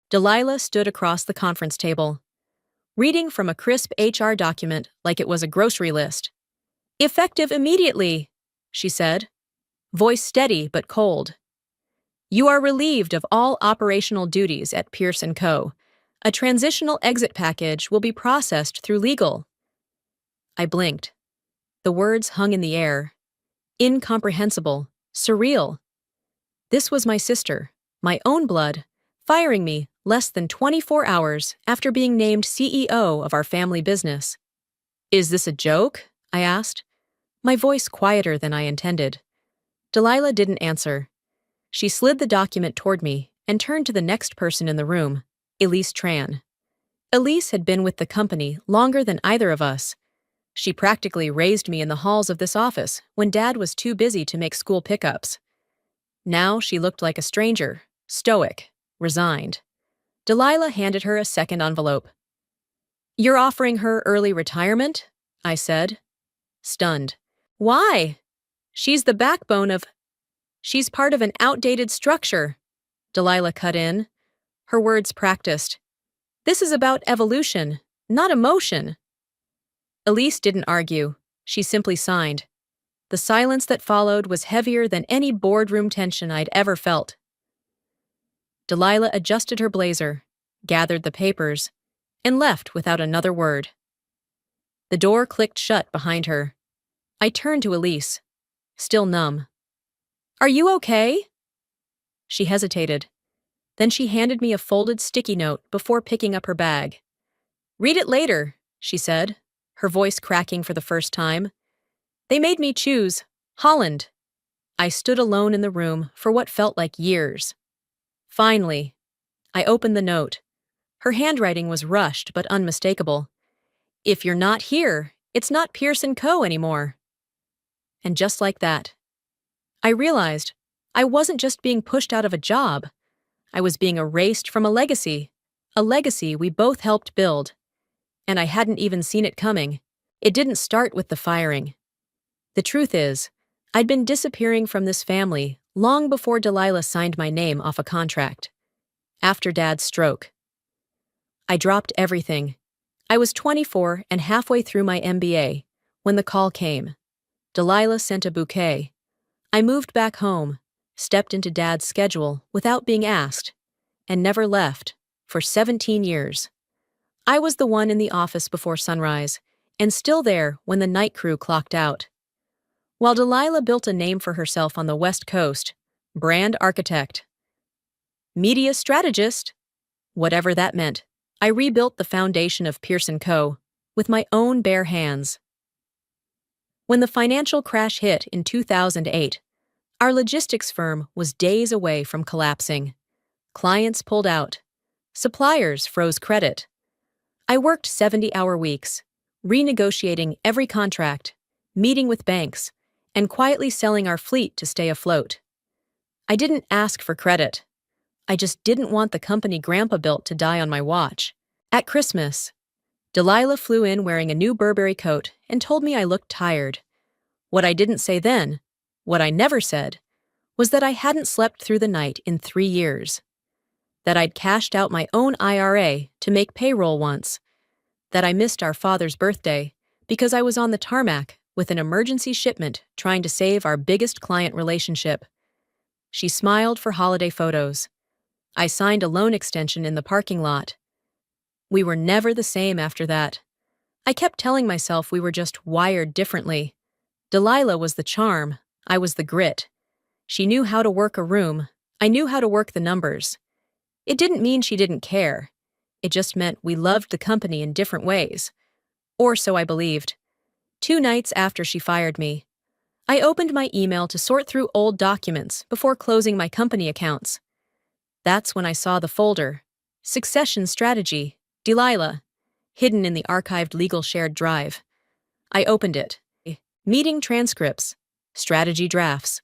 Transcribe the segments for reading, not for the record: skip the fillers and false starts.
Delilah stood across the conference table, reading from a crisp HR document like it was a grocery list. "Effective immediately," she said, voice steady but cold. "You are relieved of all operational duties at Pierce & Co. A transitional exit package will be processed through legal." I blinked. The words hung in the air. Incomprehensible, surreal. This was my sister, my own blood, firing me less than 24 hours after being named CEO of our family business. "Is this a joke?" I asked, my voice quieter than I intended. Delilah didn't answer. She slid the document toward me and turned to the next person in the room, Elise Tran. Elise had been with the company longer than either of us. She practically raised me in the halls of this office when Dad was too busy to make school pickups. Now she looked like a stranger, stoic, resigned. Delilah handed her a second envelope. "You're offering her early retirement?" I said, stunned. "Why? She's the backbone of—" "She's part of an outdated structure," Delilah cut in, her words practiced. "This is about evolution, not emotion." Elise didn't argue. She simply signed. The silence that followed was heavier than any boardroom tension I'd ever felt. Delilah adjusted her blazer, gathered the papers, and left without another word. The door clicked shut behind her. I turned to Elise, still numb. "Are you okay?" She hesitated. Then she handed me a folded sticky note before picking up her bag. "Read it later," she said, her voice cracking for the first time. "They made me choose Holland." I stood alone in the room for what felt like years. Finally, I opened the note. Her handwriting was rushed but unmistakable. "If you're not here, it's not Pierce & Co. anymore." And just like that, I realized I wasn't just being pushed out of a job. I was being erased from a legacy we both helped build. And I hadn't even seen it coming. It didn't start with the firing. The truth is, I'd been disappearing from this family long before Delilah signed my name off a contract. After Dad's stroke. I dropped everything. I was 24 and halfway through my MBA when the call came. Delilah sent a bouquet. I moved back home, stepped into Dad's schedule without being asked, and never left for 17 years. I was the one in the office before sunrise, and still there when the night crew clocked out. While Delilah built a name for herself on the West Coast, brand architect, media strategist, whatever that meant, I rebuilt the foundation of Pierce & Co. with my own bare hands. When the financial crash hit in 2008, our logistics firm was days away from collapsing. Clients pulled out. Suppliers froze credit. I worked 70-hour weeks, renegotiating every contract, meeting with banks, and quietly selling our fleet to stay afloat. I didn't ask for credit. I just didn't want the company Grandpa built to die on my watch. At Christmas, Delilah flew in wearing a new Burberry coat and told me I looked tired. What I didn't say then, what I never said, was that I hadn't slept through the night in 3 years. That I'd cashed out my own IRA to make payroll once. That I missed our father's birthday because I was on the tarmac with an emergency shipment trying to save our biggest client relationship. She smiled for holiday photos. I signed a loan extension in the parking lot. We were never the same after that. I kept telling myself we were just wired differently. Delilah was the charm, I was the grit. She knew how to work a room, I knew how to work the numbers. It didn't mean she didn't care. It just meant we loved the company in different ways. Or so I believed. 2 nights after she fired me, I opened my email to sort through old documents before closing my company accounts. That's when I saw the folder, Succession Strategy, Delilah, hidden in the archived legal shared drive. I opened it. Meeting transcripts, strategy drafts,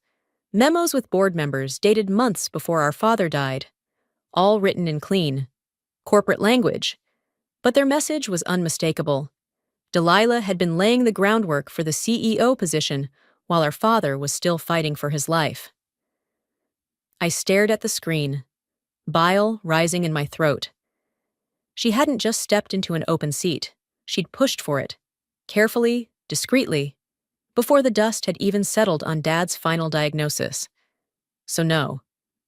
memos with board members dated months before our father died, all written in clean, corporate language, but their message was unmistakable. Delilah had been laying the groundwork for the CEO position while our father was still fighting for his life. I stared at the screen. bile rising in my throat. She hadn't just stepped into an open seat. She'd pushed for it, carefully, discreetly, before the dust had even settled on Dad's final diagnosis. So no,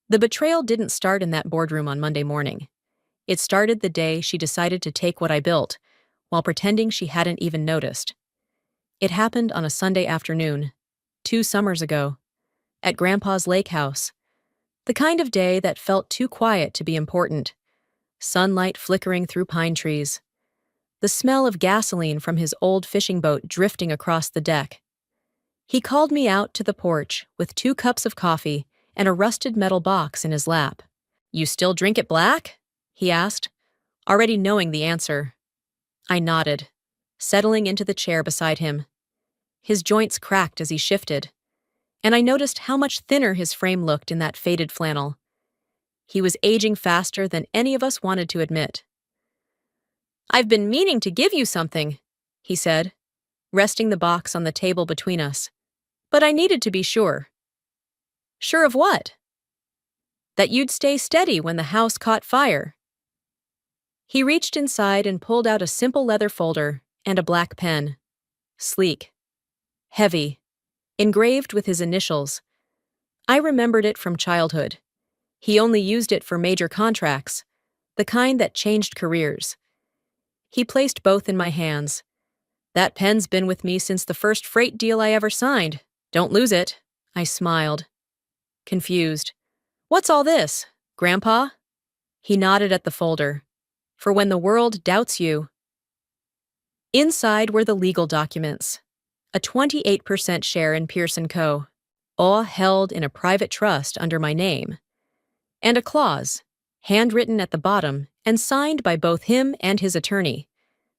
the betrayal didn't start in that boardroom on Monday morning. It started the day she decided to take what I built, while pretending she hadn't even noticed. It happened on a Sunday afternoon, 2 summers ago, at Grandpa's lake house. The kind of day that felt too quiet to be important. Sunlight flickering through pine trees. The smell of gasoline from his old fishing boat drifting across the deck. He called me out to the porch with 2 cups of coffee and a rusted metal box in his lap. "You still drink it black?" he asked, already knowing the answer. I nodded, settling into the chair beside him. His joints cracked as he shifted, and I noticed how much thinner his frame looked in that faded flannel. He was aging faster than any of us wanted to admit. "I've been meaning to give you something," he said, resting the box on the table between us. "But I needed to be sure." "Sure of what?" "That you'd stay steady when the house caught fire." He reached inside and pulled out a simple leather folder and a black pen. Sleek. Heavy. Engraved with his initials. I remembered it from childhood. He only used it for major contracts, the kind that changed careers. He placed both in my hands. "That pen's been with me since the first freight deal I ever signed. Don't lose it." I smiled. Confused. "What's all this, Grandpa?" He nodded at the folder. "For when the world doubts you." Inside were the legal documents. A 28% share in Pierce & Co., all held in a private trust under my name. And a clause, handwritten at the bottom and signed by both him and his attorney,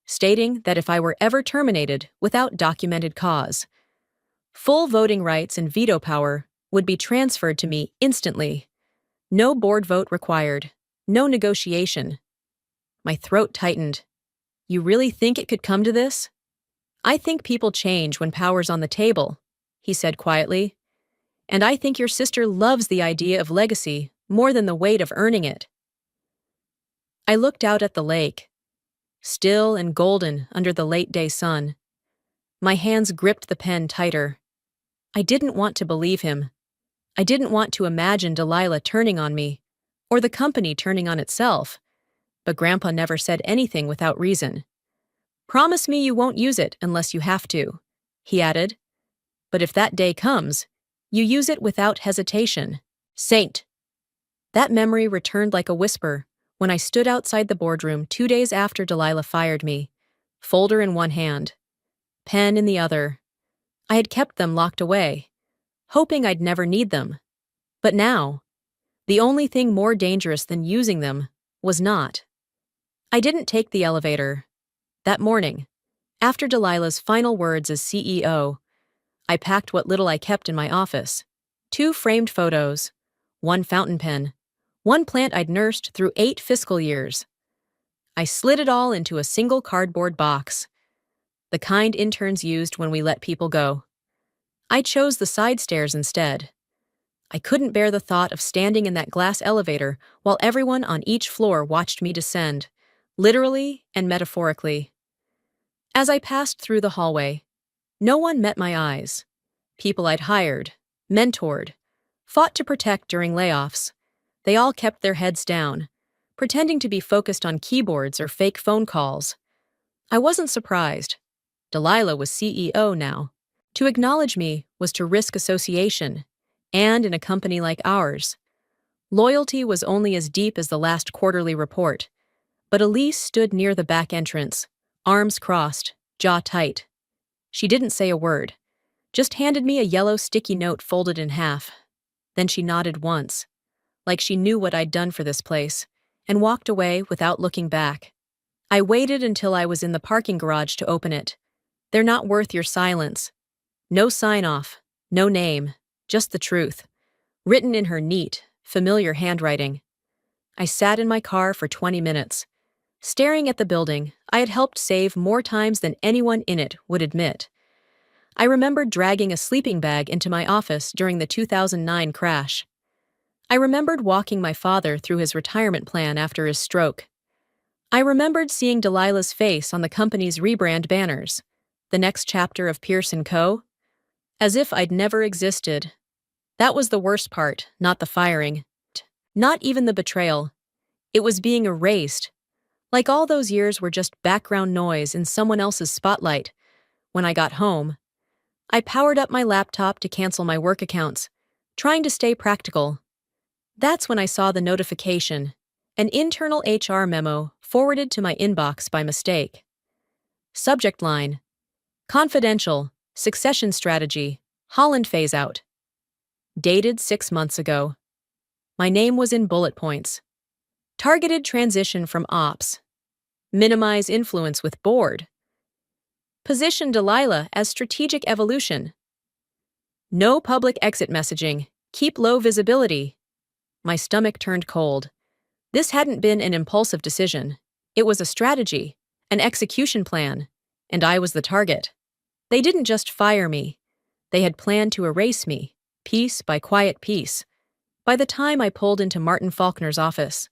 stating that if I were ever terminated without documented cause, full voting rights and veto power would be transferred to me instantly. No board vote required. No negotiation. My throat tightened. "You really think it could come to this?" "I think people change when power's on the table," he said quietly. "And I think your sister loves the idea of legacy more than the weight of earning it." I looked out at the lake, still and golden under the late-day sun. My hands gripped the pen tighter. I didn't want to believe him. I didn't want to imagine Delilah turning on me, or the company turning on itself. But Grandpa never said anything without reason. "Promise me you won't use it unless you have to," he added. "But if that day comes, you use it without hesitation. Saint." That memory returned like a whisper when I stood outside the boardroom 2 days after Delilah fired me, folder in one hand, pen in the other. I had kept them locked away, hoping I'd never need them. But now, the only thing more dangerous than using them was not. I didn't take the elevator. That morning, after Delilah's final words as CEO, I packed what little I kept in my office. 2 framed photos, 1 fountain pen, 1 plant I'd nursed through 8 fiscal years. I slid it all into a single cardboard box, the kind interns used when we let people go. I chose the side stairs instead. I couldn't bear the thought of standing in that glass elevator while everyone on each floor watched me descend, literally and metaphorically. As I passed through the hallway, no one met my eyes. People I'd hired, mentored, fought to protect during layoffs. They all kept their heads down, pretending to be focused on keyboards or fake phone calls. I wasn't surprised. Delilah was CEO now. To acknowledge me was to risk association, and in a company like ours. Loyalty was only as deep as the last quarterly report, but Elise stood near the back entrance, arms crossed, jaw tight. She didn't say a word, just handed me a yellow sticky note folded in half. Then she nodded once, like she knew what I'd done for this place, and walked away without looking back. I waited until I was in the parking garage to open it. "They're not worth your silence." No sign-off, no name, just the truth, written in her neat, familiar handwriting. I sat in my car for 20 minutes, staring at the building I had helped save more times than anyone in it would admit. I remembered dragging a sleeping bag into my office during the 2009 crash. I remembered walking my father through his retirement plan after his stroke. I remembered seeing Delilah's face on the company's rebrand banners, the next chapter of Pierce & Co., as if I'd never existed. That was the worst part, not the firing. Not even the betrayal. It was being erased. Like all those years were just background noise in someone else's spotlight. When I got home, I powered up my laptop to cancel my work accounts, trying to stay practical. That's when I saw the notification, an internal HR memo forwarded to my inbox by mistake. Subject line: Confidential, Succession Strategy, Holland Phase Out. Dated 6 months ago. My name was in bullet points. Targeted transition from ops. Minimize influence with board. Position Delilah as strategic evolution. No public exit messaging. Keep low visibility. My stomach turned cold. This hadn't been an impulsive decision. It was a strategy, an execution plan, and I was the target. They didn't just fire me. They had planned to erase me, piece by quiet piece. By the time I pulled into Martin Faulkner's office,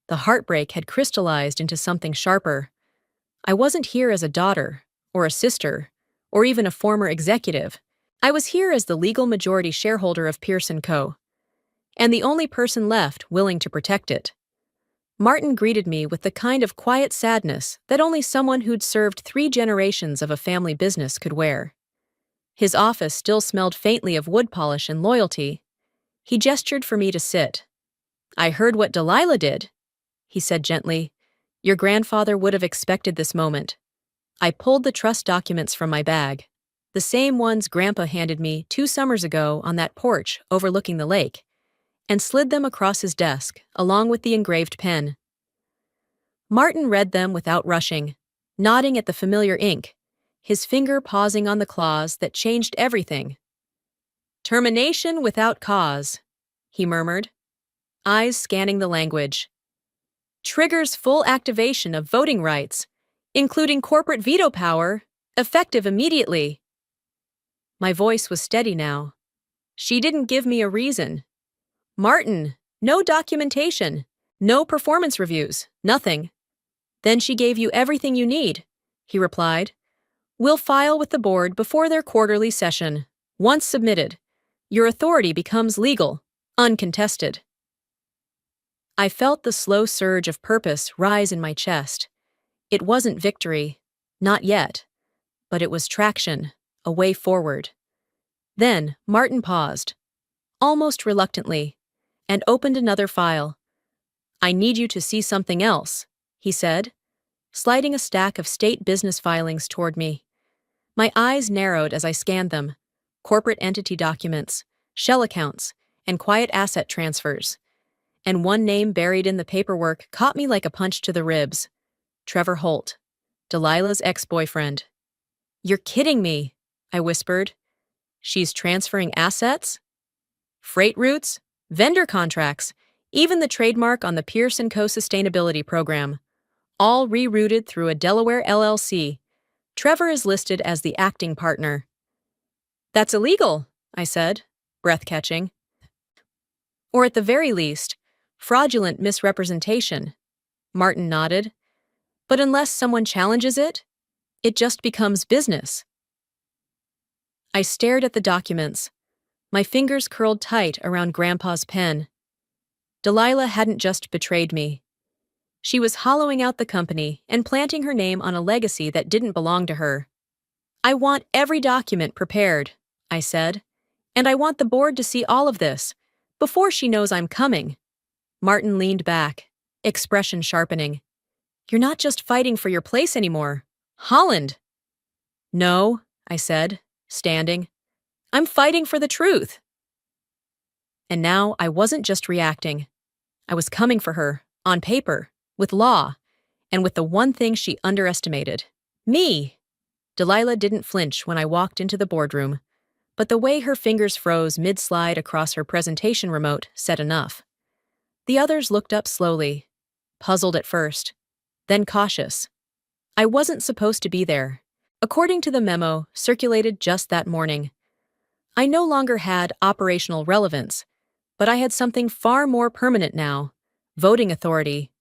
the heartbreak had crystallized into something sharper. I wasn't here as a daughter, or a sister, or even a former executive. I was here as the legal majority shareholder of Pierce & Co., and the only person left willing to protect it. Martin greeted me with the kind of quiet sadness that only someone who'd served 3 generations of a family business could wear. His office still smelled faintly of wood polish and loyalty. He gestured for me to sit. "I heard what Delilah did," he said gently. "Your grandfather would have expected this moment." I pulled the trust documents from my bag, the same ones Grandpa handed me 2 summers ago on that porch overlooking the lake, and slid them across his desk, along with the engraved pen. Martin read them without rushing, nodding at the familiar ink, his finger pausing on the clause that changed everything. "Termination without cause," he murmured, eyes scanning the language. "Triggers full activation of voting rights, including corporate veto power, effective immediately." My voice was steady now. "She didn't give me a reason. Martin, no documentation, no performance reviews, nothing." "Then she gave you everything you need," he replied. "We'll file with the board before their quarterly session. Once submitted, your authority becomes legal, uncontested." I felt the slow surge of purpose rise in my chest. It wasn't victory, not yet, but it was traction, a way forward. Then Martin paused, almost reluctantly, and opened another file. "I need you to see something else," he said, sliding a stack of state business filings toward me. My eyes narrowed as I scanned them: corporate entity documents, shell accounts, and quiet asset transfers. And one name buried in the paperwork caught me like a punch to the ribs: Trevor Holt, Delilah's ex-boyfriend. "You're kidding me," I whispered. "She's transferring assets? Freight routes, vendor contracts, even the trademark on the Pierce & Co. sustainability program, all rerouted through a Delaware LLC. Trevor is listed as the acting partner." "That's illegal," I said, breath catching. "Or at the very least, fraudulent misrepresentation." Martin nodded. "But unless someone challenges it, it just becomes business." I stared at the documents, my fingers curled tight around Grandpa's pen. Delilah hadn't just betrayed me. She was hollowing out the company and planting her name on a legacy that didn't belong to her. "I want every document prepared," I said, "and I want the board to see all of this before she knows I'm coming." Martin leaned back, expression sharpening. "You're not just fighting for your place anymore, Holland." "No," I said, standing. "I'm fighting for the truth." And now I wasn't just reacting. I was coming for her, on paper, with law, and with the one thing she underestimated: me. Delilah didn't flinch when I walked into the boardroom, but the way her fingers froze mid-slide across her presentation remote said enough. The others looked up slowly, puzzled at first, then cautious. I wasn't supposed to be there, according to the memo circulated just that morning. I no longer had operational relevance, but I had something far more permanent now: voting authority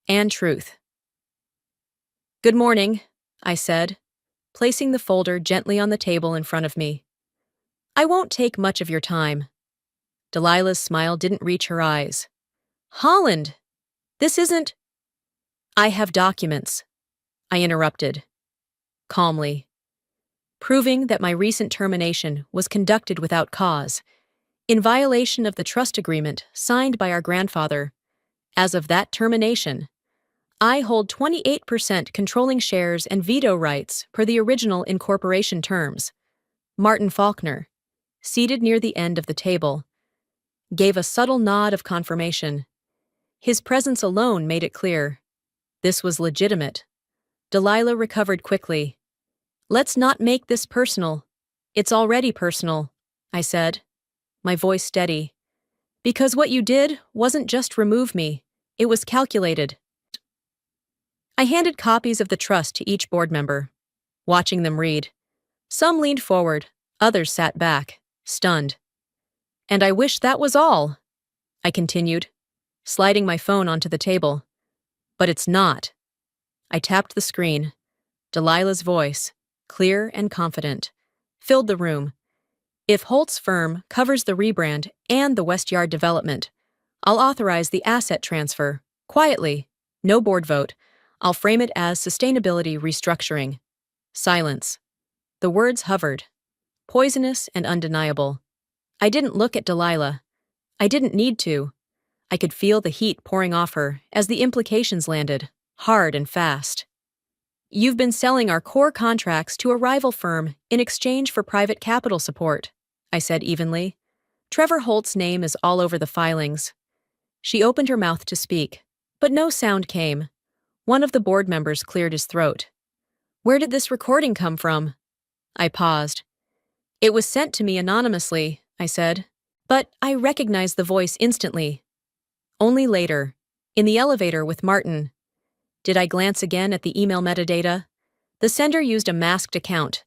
and truth. "Good morning," I said, placing the folder gently on the table in front of me. "I won't take much of your time." Delilah's smile didn't reach her eyes. "Holland, this isn't—" "I have documents," I interrupted, calmly, proving that my recent termination was conducted without cause, in violation of the trust agreement signed by our grandfather. As of that termination, I hold 28% controlling shares and veto rights per the original incorporation terms. Martin Faulkner, seated near the end of the table, gave a subtle nod of confirmation. His presence alone made it clear. This was legitimate. Delilah recovered quickly. "Let's not make this personal." "It's already personal," I said, my voice steady. "Because what you did wasn't just remove me, it was calculated." I handed copies of the trust to each board member, watching them read. Some leaned forward, others sat back, stunned. "And I wish that was all," I continued, sliding my phone onto the table. "But it's not." I tapped the screen. Delilah's voice, clear and confident, filled the room. "If Holt's firm covers the rebrand and the West Yard development, I'll authorize the asset transfer, quietly, no board vote. I'll frame it as sustainability restructuring." Silence. The words hovered, poisonous and undeniable. I didn't look at Delilah. I didn't need to. I could feel the heat pouring off her as the implications landed, hard and fast. "You've been selling our core contracts to a rival firm in exchange for private capital support," I said evenly. "Trevor Holt's name is all over the filings." She opened her mouth to speak, but no sound came. One of the board members cleared his throat. "Where did this recording come from?" I paused. "It was sent to me anonymously," I said, "but I recognized the voice instantly." Only later, in the elevator with Martin, did I glance again at the email metadata. The sender used a masked account,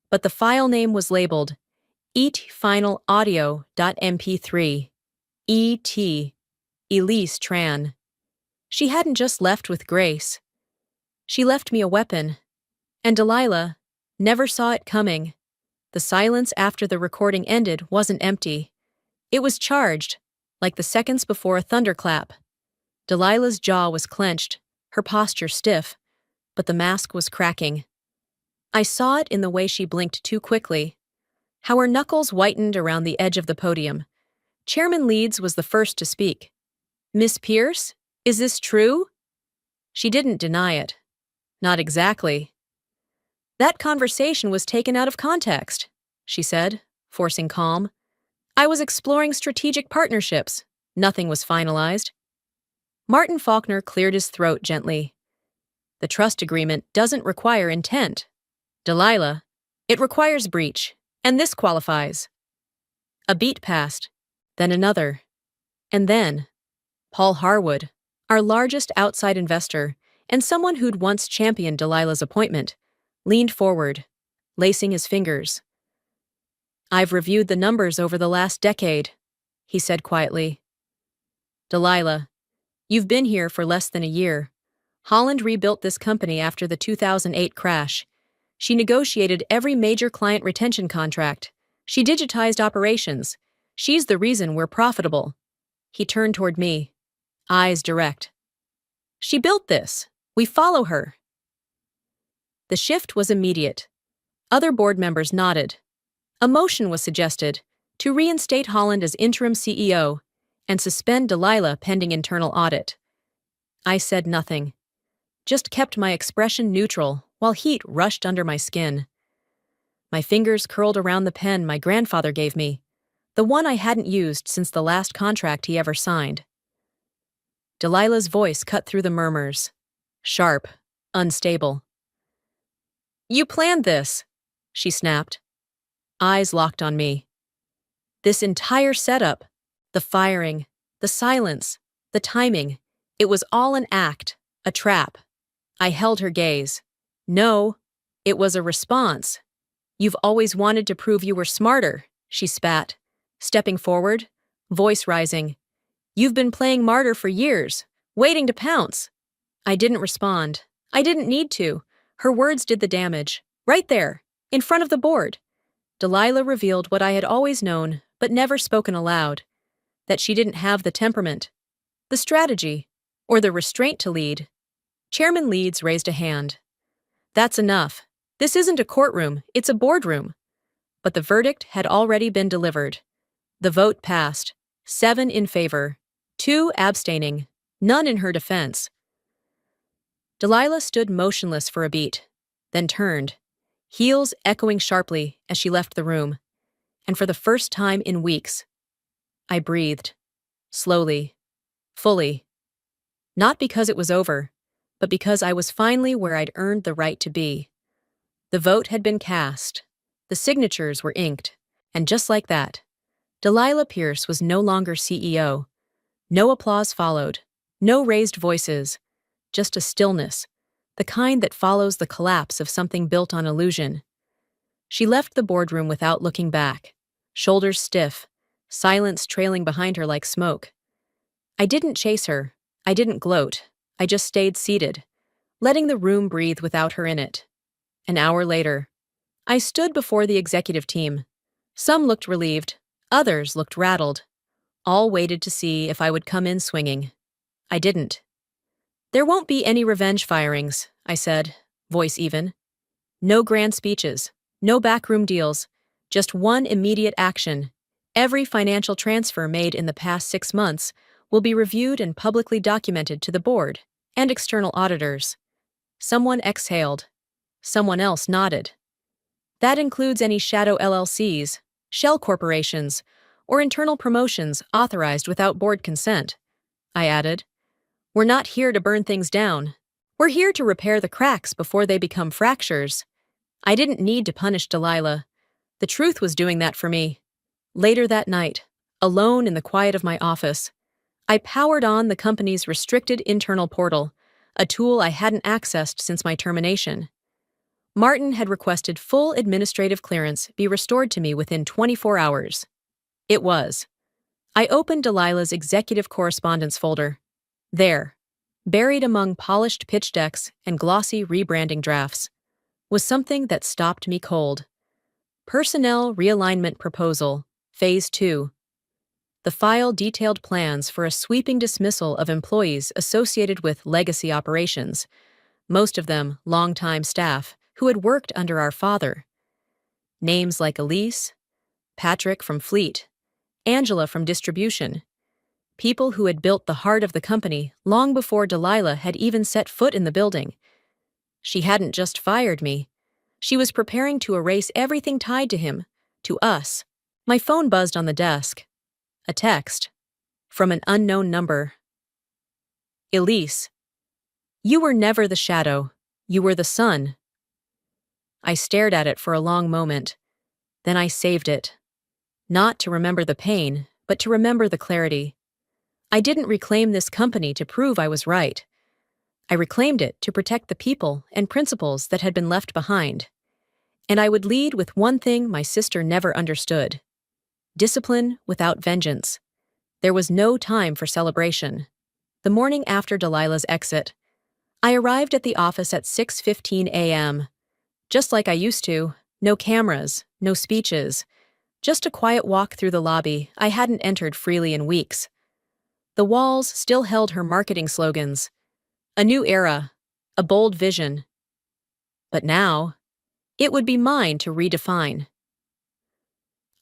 but the file name was labeled etfinalaudio.mp3. E.T. Elise Tran. She hadn't just left with Grace. She left me a weapon. And Delilah never saw it coming. The silence after the recording ended wasn't empty. It was charged, like the seconds before a thunderclap. Delilah's jaw was clenched, her posture stiff, but the mask was cracking. I saw it in the way she blinked too quickly, how her knuckles whitened around the edge of the podium. Chairman Leeds was the first to speak. "Miss Pierce, is this true?" She didn't deny it. "Not exactly." "That conversation was taken out of context," she said, forcing calm. "I was exploring strategic partnerships. Nothing was finalized." Martin Faulkner cleared his throat gently. "The trust agreement doesn't require intent. Delilah, it requires breach, and this qualifies." A beat passed, then another. And then, Paul Harwood, our largest outside investor, and someone who'd once championed Delilah's appointment, leaned forward, lacing his fingers. "I've reviewed the numbers over the last decade," he said quietly. "Delilah, you've been here for less than a year. Holland rebuilt this company after the 2008 crash. She negotiated every major client retention contract. She digitized operations. She's the reason we're profitable." He turned toward me, eyes direct. "She built this. We follow her." The shift was immediate. Other board members nodded. A motion was suggested to reinstate Holland as interim CEO and suspend Delilah pending internal audit. I said nothing, just kept my expression neutral while heat rushed under my skin. My fingers curled around the pen my grandfather gave me, the one I hadn't used since the last contract he ever signed. Delilah's voice cut through the murmurs, sharp, unstable. "You planned this," she snapped, eyes locked on me. "This entire setup, the firing, the silence, the timing, it was all an act, a trap." I held her gaze. "No, it was a response. You've always wanted to prove you were smarter," she spat, stepping forward, voice rising. You've been playing martyr for years, waiting to pounce. I didn't respond. I didn't need to. Her words did the damage. Right there, in front of the board. Delilah revealed what I had always known, but never spoken aloud. That she didn't have the temperament, the strategy, or the restraint to lead. Chairman Leeds raised a hand. That's enough. This isn't a courtroom, it's a boardroom. But the verdict had already been delivered. The vote passed. 7 in favor, 2 abstaining, none in her defense. Delilah stood motionless for a beat, then turned, heels echoing sharply as she left the room. And for the first time in weeks, I breathed. Slowly. Fully. Not because it was over, but because I was finally where I'd earned the right to be. The vote had been cast. The signatures were inked. And just like that, Delilah Pierce was no longer CEO. No applause followed. No raised voices. Just a stillness, the kind that follows the collapse of something built on illusion. She left the boardroom without looking back, shoulders stiff, silence trailing behind her like smoke. I didn't chase her. I didn't gloat. I just stayed seated, letting the room breathe without her in it. An hour later, I stood before the executive team. Some looked relieved, others looked rattled. All waited to see if I would come in swinging. I didn't. There won't be any revenge firings, I said, voice even. No grand speeches, no backroom deals, just one immediate action. Every financial transfer made in the past 6 months will be reviewed and publicly documented to the board and external auditors. Someone exhaled. Someone else nodded. That includes any shadow LLCs, shell corporations, or internal promotions authorized without board consent, I added. We're not here to burn things down. We're here to repair the cracks before they become fractures. I didn't need to punish Delilah. The truth was doing that for me. Later that night, alone in the quiet of my office, I powered on the company's restricted internal portal, a tool I hadn't accessed since my termination. Martin had requested full administrative clearance be restored to me within 24 hours. It was. I opened Delilah's executive correspondence folder. There, buried among polished pitch decks and glossy rebranding drafts, was something that stopped me cold. Personnel Realignment Proposal, Phase 2. The file detailed plans for a sweeping dismissal of employees associated with legacy operations, most of them longtime staff who had worked under our father. Names like Elise, Patrick from Fleet, Angela from Distribution. People who had built the heart of the company long before Delilah had even set foot in the building. She hadn't just fired me. She was preparing to erase everything tied to him, to us. My phone buzzed on the desk. A text. From an unknown number. Elise. You were never the shadow. You were the sun. I stared at it for a long moment. Then I saved it. Not to remember the pain, but to remember the clarity. I didn't reclaim this company to prove I was right. I reclaimed it to protect the people and principles that had been left behind. And I would lead with one thing my sister never understood. Discipline without vengeance. There was no time for celebration. The morning after Delilah's exit, I arrived at the office at 6:15 a.m. Just like I used to, no cameras, no speeches, just a quiet walk through the lobby I hadn't entered freely in weeks. The walls still held her marketing slogans. A new era, a bold vision. But now, it would be mine to redefine.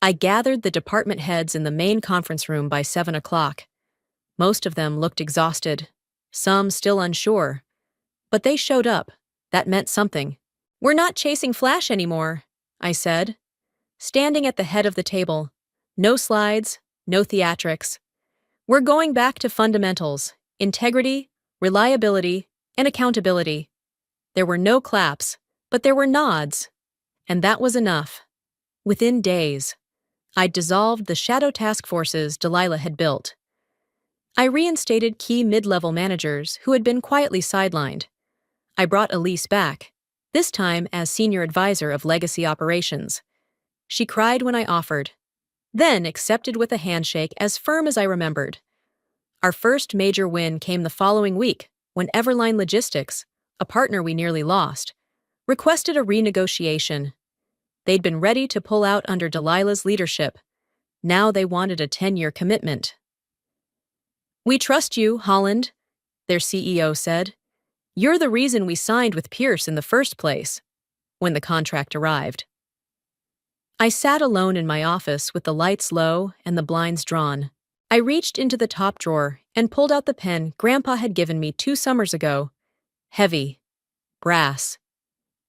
I gathered the department heads in the main conference room by 7 o'clock. Most of them looked exhausted, some still unsure. But they showed up. That meant something. We're not chasing Flash anymore, I said, standing at the head of the table. No slides, no theatrics. We're going back to fundamentals, integrity, reliability, and accountability. There were no claps, but there were nods. And that was enough. Within days, I'd dissolved the shadow task forces Delilah had built. I reinstated key mid-level managers who had been quietly sidelined. I brought Elise back, this time as senior advisor of legacy operations. She cried when I offered. then accepted with a handshake as firm as I remembered. Our first major win came the following week when Everline Logistics, a partner we nearly lost, requested a renegotiation. They'd been ready to pull out under Delilah's leadership. Now they wanted a 10-year commitment. "We trust you, Holland," their CEO said. "You're the reason we signed with Pierce in the first place," when the contract arrived. I sat alone in my office with the lights low and the blinds drawn. I reached into the top drawer and pulled out the pen Grandpa had given me 2 summers ago. Heavy. Brass.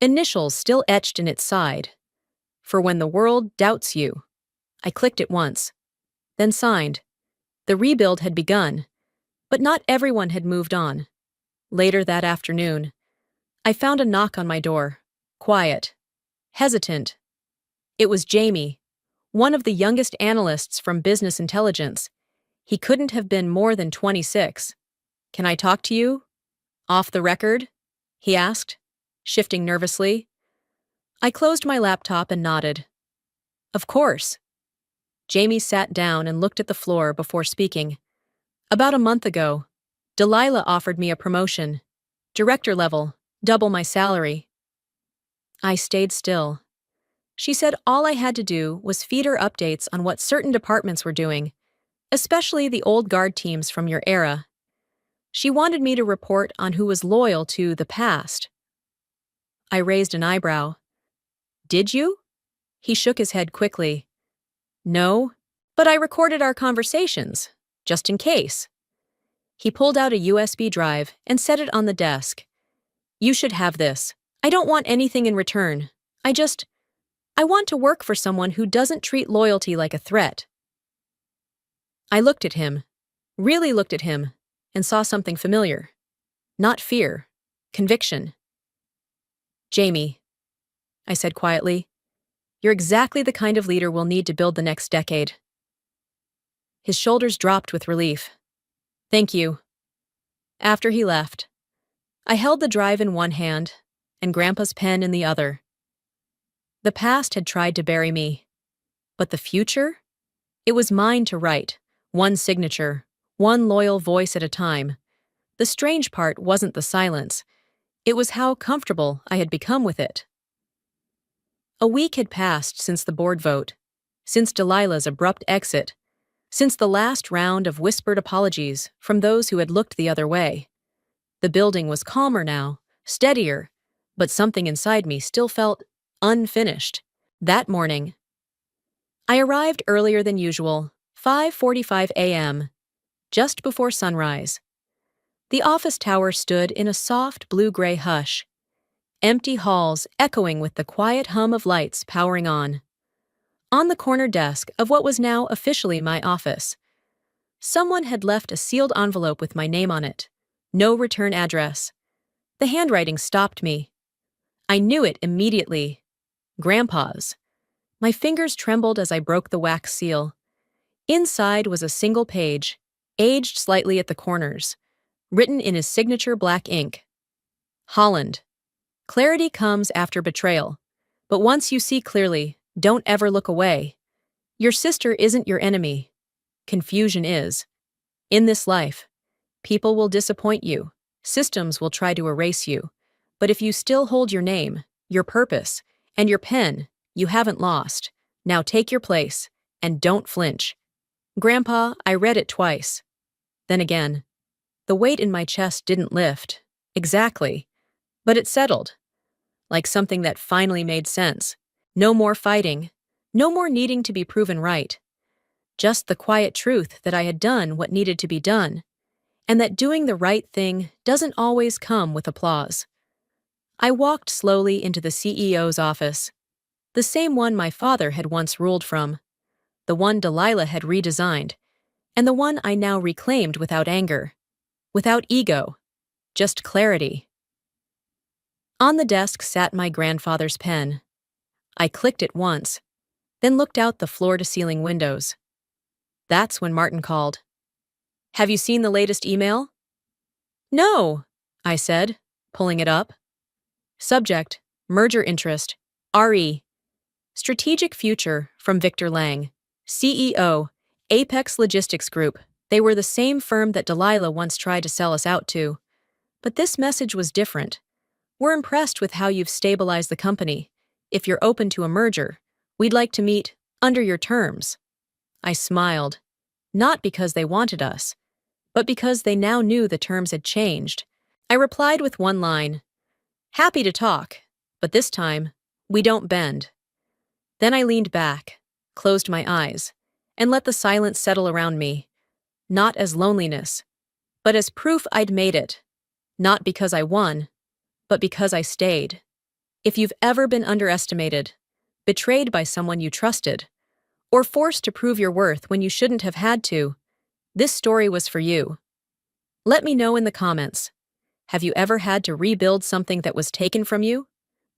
Initials still etched in its side. "For when the world doubts you." I clicked it once, then signed. The rebuild had begun, but not everyone had moved on. Later that afternoon, I found a knock on my door. Quiet. Hesitant. It was Jamie, one of the youngest analysts from Business Intelligence. He couldn't have been more than 26. "Can I talk to you? Off the record?" he asked, shifting nervously. I closed my laptop and nodded. "Of course." Jamie sat down and looked at the floor before speaking. "About a month ago, Delilah offered me a promotion. Director level, double my salary." I stayed still. She said all I had to do was feed her updates on what certain departments were doing, especially the old guard teams from your era. She wanted me to report on who was loyal to the past. I raised an eyebrow. "Did you?" He shook his head quickly. "No, but I recorded our conversations, just in case." He pulled out a USB drive and set it on the desk. "You should have this. I don't want anything in return. I want to work for someone who doesn't treat loyalty like a threat." I looked at him, really looked at him, and saw something familiar. Not fear, conviction. "Jamie," I said quietly, "you're exactly the kind of leader we'll need to build the next decade." His shoulders dropped with relief. "Thank you." After he left, I held the drive in one hand and Grandpa's pen in the other. The past had tried to bury me, but the future? It was mine to write, one signature, one loyal voice at a time. The strange part wasn't the silence. It was how comfortable I had become with it. A week had passed since the board vote, since Delilah's abrupt exit, since the last round of whispered apologies from those who had looked the other way. The building was calmer now, steadier, but something inside me still felt unfinished. That morning, I arrived earlier than usual, 5:45 a.m., just before sunrise. The office tower stood in a soft blue-gray hush, empty halls echoing with the quiet hum of lights powering on. On the corner desk of what was now officially my office, someone had left a sealed envelope with my name on it. No return address. The handwriting stopped me. I knew it immediately. Grandpa's. My fingers trembled as I broke the wax seal. Inside was a single page, aged slightly at the corners, written in his signature black ink. "Holland. Clarity comes after betrayal, but once you see clearly, don't ever look away. Your sister isn't your enemy. Confusion is. In this life, people will disappoint you, systems will try to erase you, but if you still hold your name, your purpose, and your pen, you haven't lost. Now take your place, and don't flinch." Grandpa, I read it twice. Then again. The weight in my chest didn't lift. Exactly. But it settled. Like something that finally made sense. No more fighting. No more needing to be proven right. Just the quiet truth that I had done what needed to be done, and that doing the right thing doesn't always come with applause. I walked slowly into the CEO's office, the same one my father had once ruled from, the one Delilah had redesigned, and the one I now reclaimed without anger, without ego, just clarity. On the desk sat my grandfather's pen. I clicked it once, then looked out the floor-to-ceiling windows. That's when Martin called. "Have you seen the latest email?" "No," I said, pulling it up. Subject, merger interest, RE. Strategic future from Victor Lang, CEO, Apex Logistics Group. They were the same firm that Delilah once tried to sell us out to. But this message was different. We're impressed with how you've stabilized the company. If you're open to a merger, we'd like to meet under your terms. I smiled, not because they wanted us, but because they now knew the terms had changed. I replied with one line, "Happy to talk, but this time, we don't bend." Then I leaned back, closed my eyes, and let the silence settle around me, not as loneliness, but as proof I'd made it, not because I won, but because I stayed. If you've ever been underestimated, betrayed by someone you trusted, or forced to prove your worth when you shouldn't have had to, this story was for you. Let me know in the comments. Have you ever had to rebuild something that was taken from you?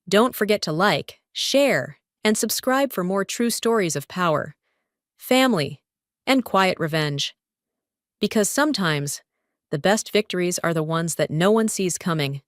Don't forget to like, share, and subscribe for more true stories of power, family, and quiet revenge. Because sometimes, the best victories are the ones that no one sees coming.